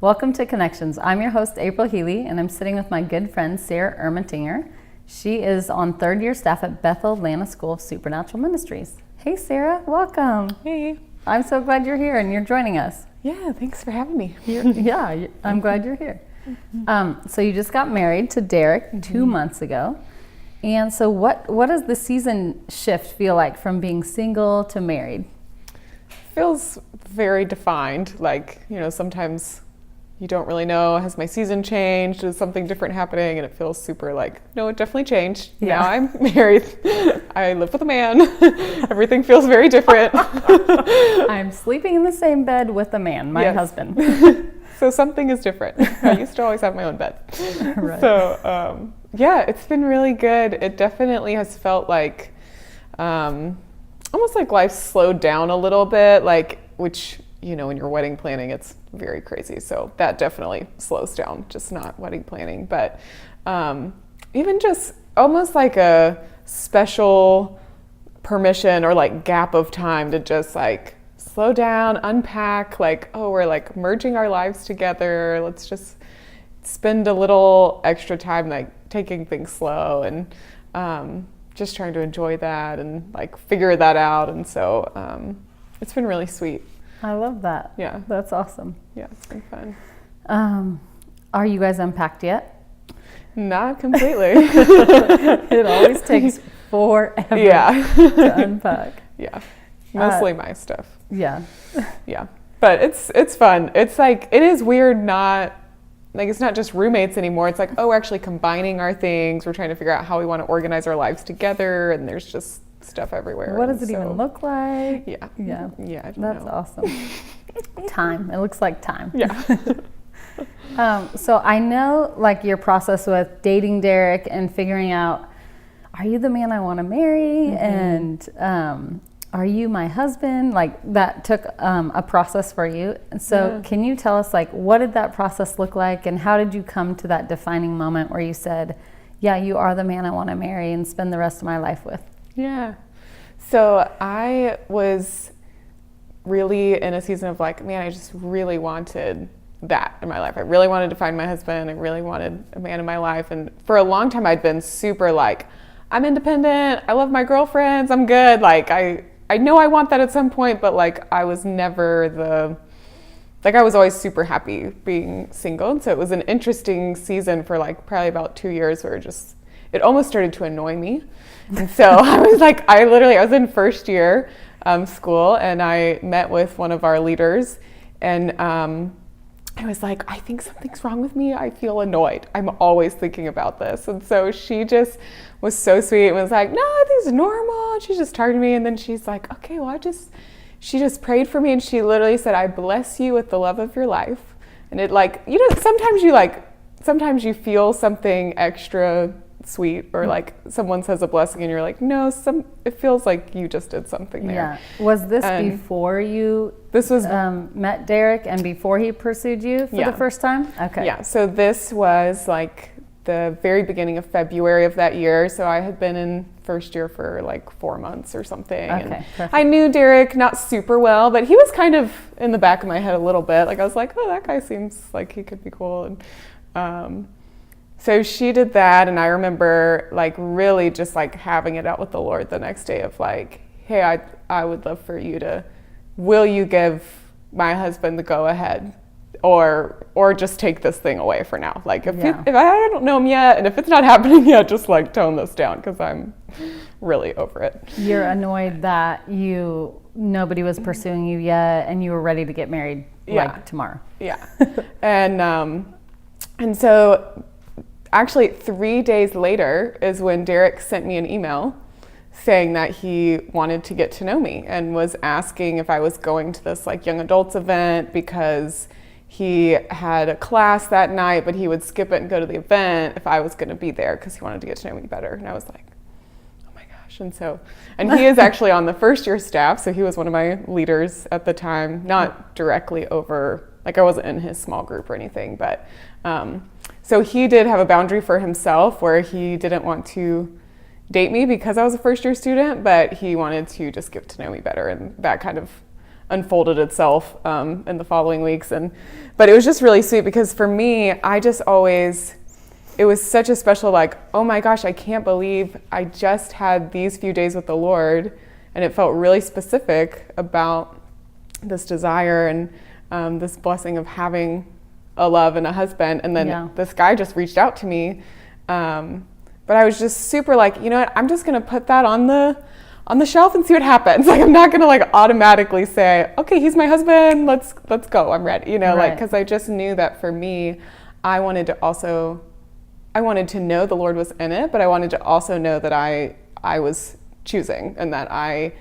Welcome to Connections. I'm your host, April Healy, and I'm sitting with my good friend, Sarah Ermatinger. She is on third-year staff at Bethel Atlanta School of Supernatural Ministries. Hey, Sarah, welcome. Hey. I'm so glad you're here and you're joining us. Yeah, thanks for having me. I'm glad you're here. So you just got married to Derek 2 months ago. And so what does the season shift feel like from being single to married? Feels very defined. Like, sometimes you don't really know, has my season changed? Is something different happening? And it feels super like, no, it definitely changed. Yeah. Now I'm married. I live with a man. Everything feels very different. I'm sleeping in the same bed with a man, my husband. So something is different. I used to always have my own bed. Right. So, it's been really good. It definitely has felt like, almost like life slowed down a little bit, which, when you're wedding planning, it's very crazy. So that definitely slows down, just not wedding planning. But even just almost like a special permission or gap of time to just slow down, unpack, we're merging our lives together. Let's just spend a little extra time taking things slow and just trying to enjoy that and figure that out. And so it's been really sweet. I love that. Yeah. That's awesome. Yeah, it's been fun. Are you guys unpacked yet? Not completely. It always takes forever to unpack. Yeah. Mostly my stuff. Yeah. Yeah. But it's fun. It's it is weird not, it's not just roommates anymore. It's we're actually combining our things. We're trying to figure out how we want to organize our lives together, and there's just stuff everywhere. What does it even look like? Yeah. Yeah. Yeah, I don't That's know. awesome. Time. It looks like time. Yeah. So I know your process with dating Derek and figuring out, are you the man I want to marry? And are you my husband? That took a process for you. And so can you tell us what did that process look like, and how did you come to that defining moment where you said, yeah, you are the man I want to marry and spend the rest of my life with? Yeah. So I was really in a season of I just really wanted that in my life. I really wanted to find my husband. I really wanted a man in my life. And for a long time I'd been super I'm independent. I love my girlfriends. I'm good. I know I want that at some point, but I was never I was always super happy being single. And so it was an interesting season for probably about 2 years where it almost started to annoy me. And so I was I was in first year school, and I met with one of our leaders, and I was I think something's wrong with me. I feel annoyed. I'm always thinking about this. And so she just was so sweet and was no, I think it's normal. And she just talked to me, and then she's okay, well, she just prayed for me, and she literally said, I bless you with the love of your life. And it sometimes you feel something extra sweet, or someone says a blessing and you're no, it feels like you just did something there. Yeah. Was this before you met Derek and before he pursued you for the first time? Okay. Yeah. So this was the very beginning of February of that year. So I had been in first year for 4 months or something. Okay. And I knew Derek not super well, but he was kind of in the back of my head a little bit. I was oh, that guy seems like he could be cool. And so she did that, and I remember really just having it out with the Lord the next day of hey, I would love for you to, will you give my husband the go ahead, or just take this thing away for now? If I don't know him yet, and if it's not happening yet, just tone this down, because I'm really over it. You're annoyed that nobody was pursuing you yet, and you were ready to get married tomorrow. Yeah. And so actually 3 days later is when Derek sent me an email saying that he wanted to get to know me and was asking if I was going to this young adults event, because he had a class that night, but he would skip it and go to the event if I was going to be there, because he wanted to get to know me better. And I was oh my gosh. And he is actually on the first year staff, so he was one of my leaders at the time, not directly over, I wasn't in his small group or anything, but so he did have a boundary for himself where he didn't want to date me because I was a first year student, but he wanted to just get to know me better, and that kind of unfolded itself in the following weeks. But it was just really sweet because for me, it was such a special, like, oh my gosh, I can't believe I just had these few days with the Lord, and it felt really specific about this desire and this blessing of having a love and a husband. And then this guy just reached out to me. But I was just super like, you know what, I'm just going to put that on the shelf and see what happens. Like, I'm not going to like automatically say, okay, he's my husband. Let's go. I'm ready. You know, like, cause I just knew that for me, I wanted to know the Lord was in it, but I wanted to also know that I was choosing and that I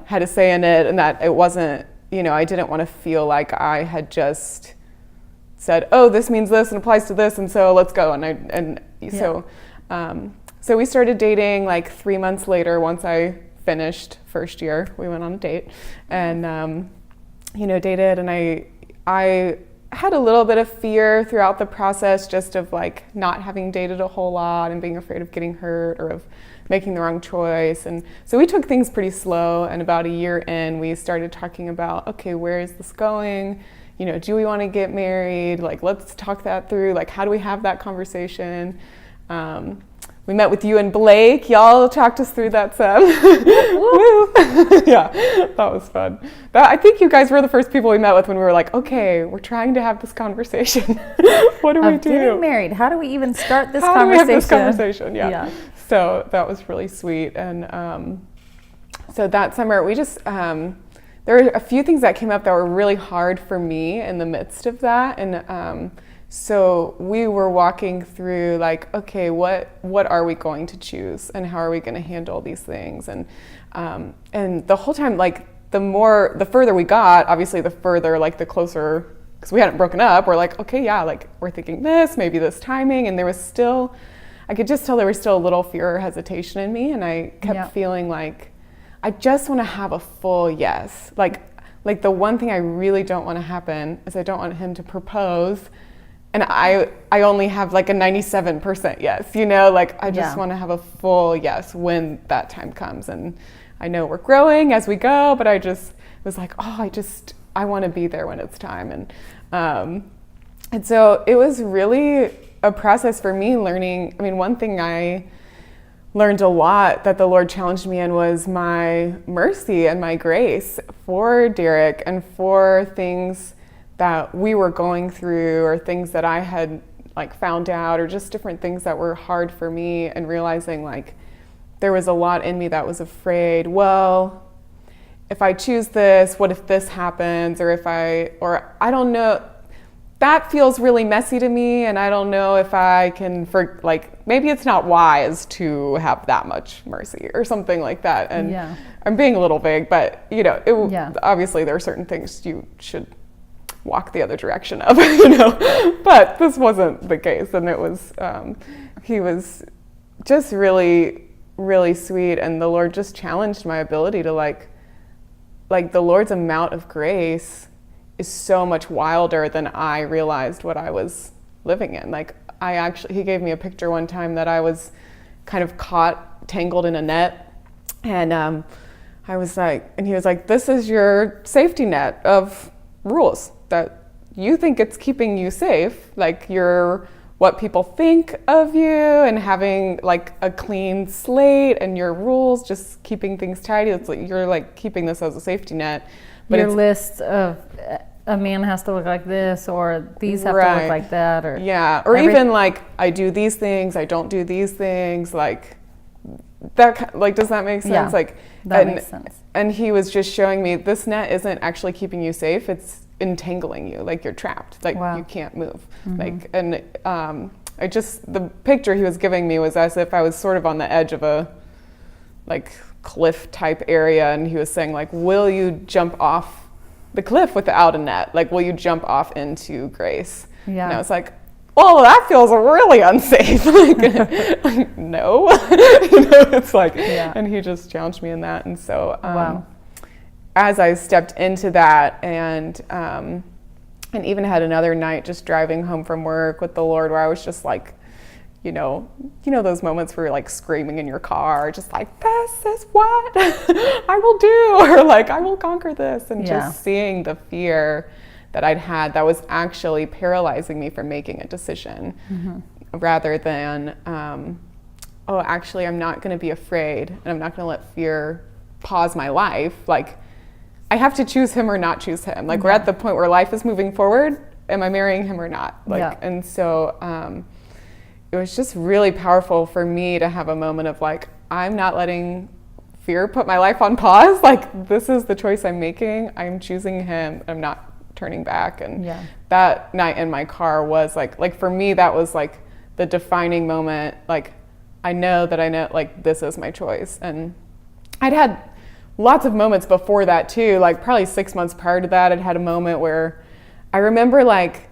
had a say in it, and that it wasn't, you know, I didn't want to feel like I had just said, oh, this means this and applies to this, and so let's go. So we started dating like 3 months later. Once I finished first year, we went on a date and, dated. And I had a little bit of fear throughout the process, just of like not having dated a whole lot and being afraid of getting hurt or of making the wrong choice. And so we took things pretty slow, and about a year in, we started talking about, okay, where is this going? You know, do we want to get married? Like, let's talk that through. Like, how do we have that conversation? We met with you and Blake. Y'all talked us through that some. Woo! Yeah, that was fun. I think you guys were the first people we met with when we were like, okay, we're trying to have this conversation. What do we do? Getting married. How do we even start this conversation? How do we have this conversation? Yeah. So that was really sweet. And so that summer, we just, there were a few things that came up that were really hard for me in the midst of that. And so we were walking through like, okay, what are we going to choose, and how are we going to handle these things? And the whole time, like, the further we got, obviously the further, like, the closer, because we hadn't broken up, we're like, okay, yeah, like, we're thinking maybe this timing. And there was still, I could just tell there was still a little fear or hesitation in me. And I kept feeling like, I just want to have a full yes. Like the one thing I really don't want to happen is I don't want him to propose and I only have like a 97% yes, you know, like I just want to have a full yes when that time comes. And I know we're growing as we go, but I just was like, oh, I want to be there when it's time. And so it was really a process for me learning. I mean, one thing I learned a lot that the Lord challenged me in was my mercy and my grace for Derek and for things that we were going through, or things that I had like found out, or just different things that were hard for me, and realizing like there was a lot in me that was afraid, well, if I choose this, what if this happens? Or I don't know, that feels really messy to me, and I don't know if I can, maybe it's not wise to have that much mercy or something like that. And I'm being a little vague, but you know, obviously there are certain things you should walk the other direction of, you know, but this wasn't the case. And it was, he was just really, really sweet. And the Lord just challenged my ability to like the Lord's amount of grace is so much wilder than I realized what I was living in. Like he gave me a picture one time that I was kind of tangled in a net. And I was like, and he was like, this is your safety net of rules that you think it's keeping you safe. Like you're what people think of you, and having like a clean slate and your rules, just keeping things tidy. It's like you're like keeping this as a safety net. But your list of a man has to look like this, or these have to look like that, or even like I do these things, I don't do these things, like that. Like, does that make sense? Yeah, like that makes sense. And he was just showing me this net isn't actually keeping you safe; it's entangling you. Like you're trapped. Like you can't move. Mm-hmm. Like the picture he was giving me was as if I was sort of on the edge of a like cliff type area, and he was saying like, will you jump off the cliff without a net? Like, will you jump off into grace? Yeah. And I was like, oh, that feels really unsafe. like no. You know, it's like, and he just challenged me in that. And so as I stepped into that, and even had another night just driving home from work with the Lord where I was just like, those moments where you're like screaming in your car, just like, this is what I will do, or like, I will conquer this. And just seeing the fear that I'd had that was actually paralyzing me from making a decision, rather than, actually, I'm not going to be afraid, and I'm not going to let fear pause my life. Like, I have to choose him or not choose him. Like, we're at the point where life is moving forward. Am I marrying him or not? Like, and so it was just really powerful for me to have a moment of like, I'm not letting fear put my life on pause. Like, this is the choice I'm making. I'm choosing him. I'm not turning back. And that night in my car was like for me, that was like the defining moment. Like, I know like, this is my choice. And I'd had lots of moments before that too, like probably 6 months prior to that. I'd had a moment where I remember like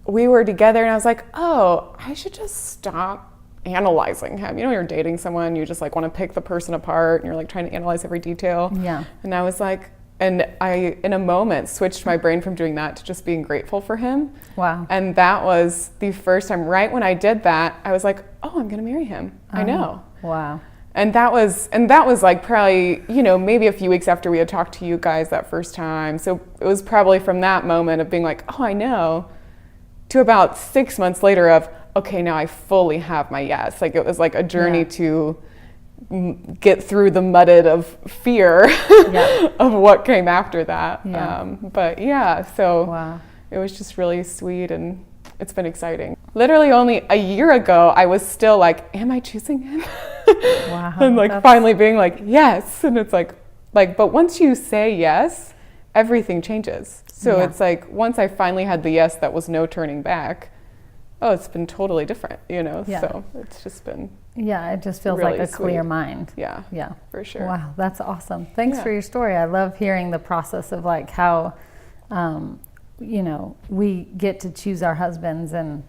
we were together and I was like, oh, I should just stop analyzing him. You're dating someone, you just like want to pick the person apart and you're like trying to analyze every detail. Yeah. And I was like, and I, in a moment, switched my brain from doing that to just being grateful for him. Wow. And that was the first time, right when I did that, I was like, oh, I'm going to marry him. I know. Wow. And that was like probably, maybe a few weeks after we had talked to you guys that first time. So it was probably from that moment of being like, oh, I know, to about 6 months later of, okay, now I fully have my yes. Like, it was like a journey to get through the mudded of fear of what came after that. So it was just really sweet, and it's been exciting. Literally only a year ago, I was still like, am I choosing him? Wow. And like finally being like, yes. And it's like, but once you say yes, everything changes. So it's like, once I finally had the yes, that was no turning back. Oh, it's been totally different, so it's just been it just feels really like a clear mind. Yeah, for sure. Wow, that's awesome. Thanks for your story. I love hearing the process of like how, we get to choose our husbands and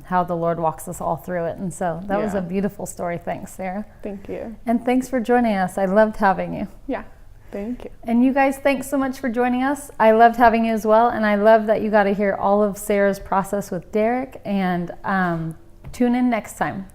how the Lord walks us all through it. And so that was a beautiful story. Thanks, Sarah. Thank you. And thanks for joining us. I loved having you. Yeah. Thank you. And you guys, thanks so much for joining us. I loved having you as well. And I love that you got to hear all of Sarah's process with Derek. And tune in next time.